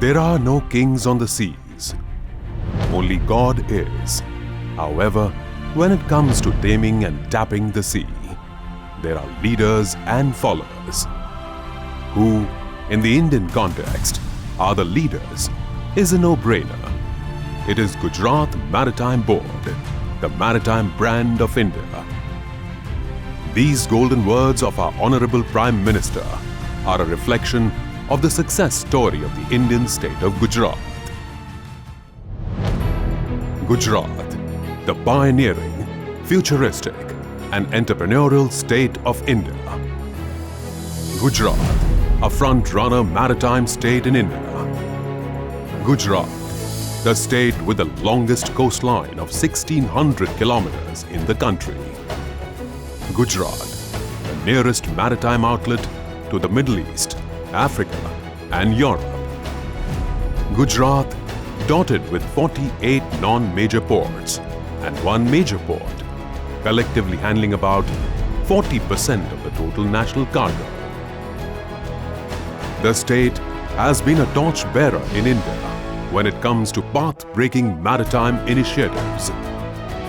There are no kings on the seas. Only God is. However, when it comes to taming and tapping the sea, there are leaders and followers. Who, in the Indian context, are the leaders is a no-brainer. It is Gujarat Maritime Board, the maritime brand of India. These golden words of our Honorable Prime Minister are a reflection of the success story of the Indian state of Gujarat. Gujarat, the pioneering, futuristic and entrepreneurial state of India. Gujarat, a front-runner maritime state in India. Gujarat, the state with the longest coastline of 1,600 kilometers in the country. Gujarat, the nearest maritime outlet to the Middle East, Africa and Europe. Gujarat, dotted with 48 non-major ports and one major port, collectively handling about 40% of the total national cargo. The state has been a torchbearer in India when it comes to path-breaking maritime initiatives,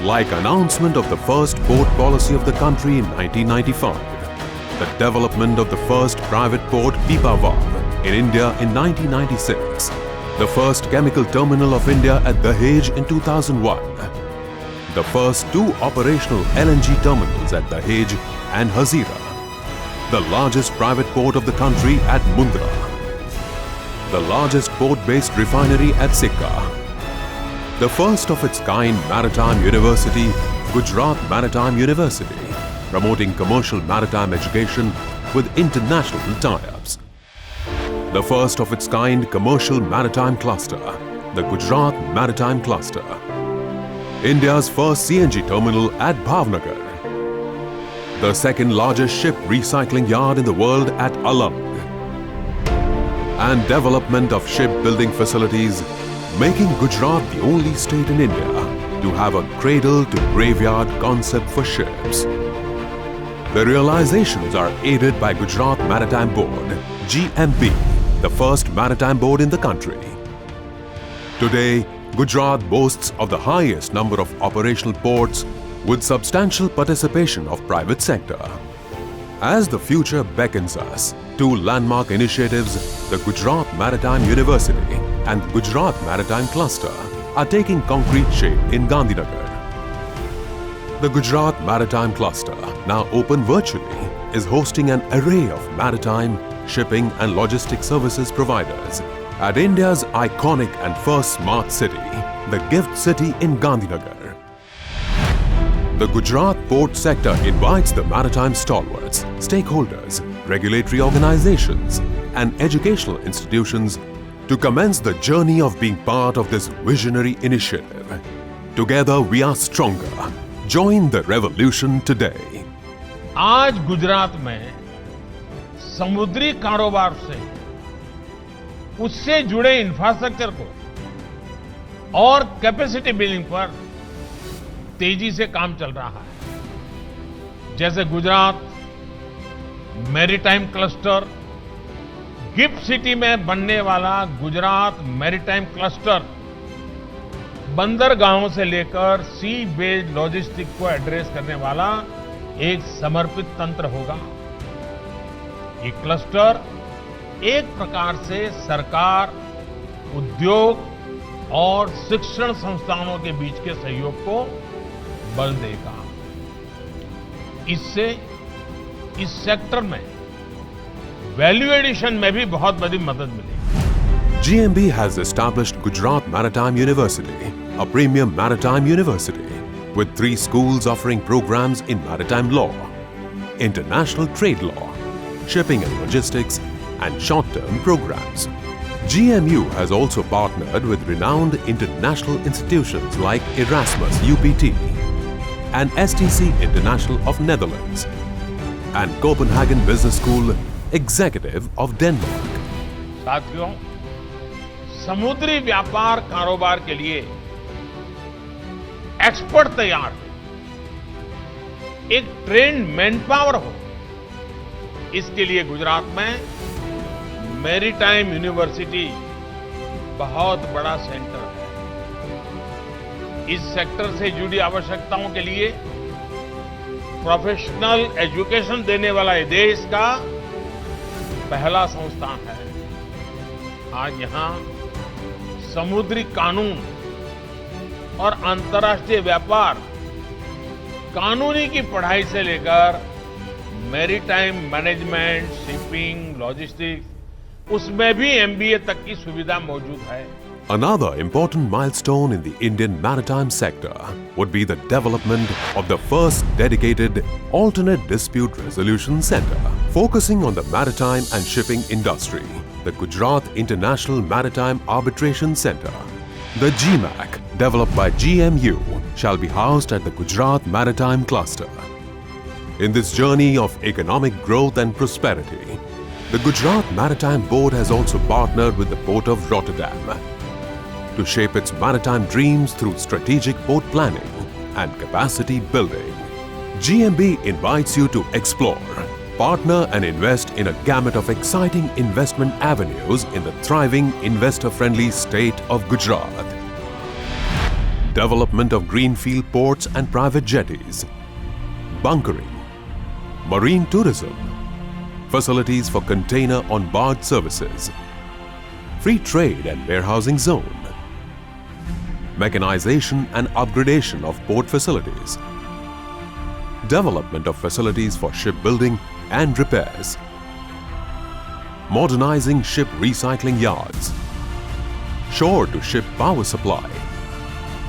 like announcement of the first port policy of the country in 1995, the development of the first private port Pipavav in India in 1996, the first chemical terminal of India at Dahej in 2001, the first 2 operational LNG terminals at Dahej and Hazira, the largest private port of the country at Mundra, the largest port-based refinery at Sikka, the first of its kind maritime university, Gujarat Maritime University, promoting commercial maritime education with international tie-ups, the first of its kind commercial maritime cluster, the Gujarat Maritime Cluster, India's first CNG terminal at Bhavnagar, the second largest ship recycling yard in the world at Alang, and development of shipbuilding facilities, making Gujarat the only state in India to have a cradle-to-graveyard concept for ships. The realizations are aided by Gujarat Maritime Board, GMB, the first maritime board in the country. Today, Gujarat boasts of the highest number of operational ports with substantial participation of private sector. As the future beckons us, 2 landmark initiatives, the Gujarat Maritime University and Gujarat Maritime Cluster, are taking concrete shape in Gandhinagar. The Gujarat Maritime Cluster, now open virtually, is hosting an array of maritime, shipping and logistics services providers at India's iconic and first smart city, the Gift City in Gandhinagar. The Gujarat port sector invites the maritime stalwarts, stakeholders, regulatory organizations and educational institutions to commence the journey of being part of this visionary initiative. Together we are stronger. Join the revolution today. आज गुजरात में समुद्री कारोबार से उससे जुड़े infrastructure को और capacity building पर तेजी से काम चल रहा है। जैसे Gujarat maritime cluster, gift city में बनने वाला गुजरात मैरीटाइम क्लस्टर बंदरगाहों से लेकर सी बेस्ड लॉजिस्टिक्स को एड्रेस करने वाला एक समर्पित तंत्र होगा। ये क्लस्टर एक प्रकार से सरकार, उद्योग और शिक्षण संस्थानों के बीच के सहयोग को बल देगा। इससे इस सेक्टर में वैल्यू एडिशन में भी बहुत बड़ी मदद मिलेगी। GMB has established Gujarat Maritime University, a premium maritime university with 3 schools offering programs in maritime law, international trade law, shipping and logistics, and short-term programs. GMU has also partnered with renowned international institutions like Erasmus UPT and STC International of Netherlands and Copenhagen Business School Executive of Denmark. साथियों, समुद्री व्यापार कारोबार के लिए expert तैयार हो, एक trend manpower हो, इसके लिए गुजरात में मैरीटाइम यूनिवर्सिटी बहुत बड़ा सेंटर है। इस सेक्टर से जुड़ी आवश्यकताओं के लिए प्रोफेशनल एजुकेशन देने वाला ये देश का पहला संस्थान है। आज यहाँ समुद्री कानून और अंतर्राष्ट्रीय व्यापार, कानूनी की पढ़ाई से लेकर मैरीटाइम मैनेजमेंट, शिपिंग, लॉजिस्टिक्स, उसमें भी एमबीए तक की सुविधा मौजूद है। Another important milestone in the Indian maritime sector would be the development of the first dedicated alternate dispute resolution center focusing on the maritime and shipping industry, the Gujarat International Maritime Arbitration Center. The GMAC, developed by GMU, shall be housed at the Gujarat Maritime Cluster. In this journey of economic growth and prosperity, the Gujarat Maritime Board has also partnered with the Port of Rotterdam to shape its maritime dreams through strategic port planning and capacity building. GMB invites you to explore, partner and invest in a gamut of exciting investment avenues in the thriving, investor-friendly state of Gujarat. Development of greenfield ports and private jetties, bunkering, marine tourism, facilities for container on-board services, free trade and warehousing zone, mechanization and upgradation of port facilities, development of facilities for shipbuilding and repairs, modernizing ship recycling yards, shore-to-ship power supply,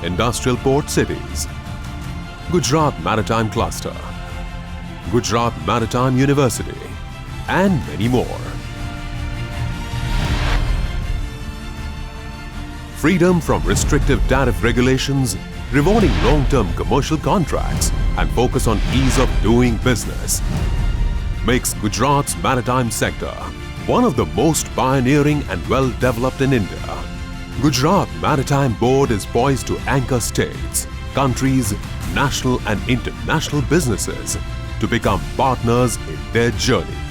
industrial port cities, Gujarat Maritime Cluster, Gujarat Maritime University, and many more. Freedom from restrictive tariff regulations, rewarding long-term commercial contracts, and focus on ease of doing business makes Gujarat's maritime sector one of the most pioneering and well-developed in India. Gujarat Maritime Board is poised to anchor states, countries, national and international businesses to become partners in their journey.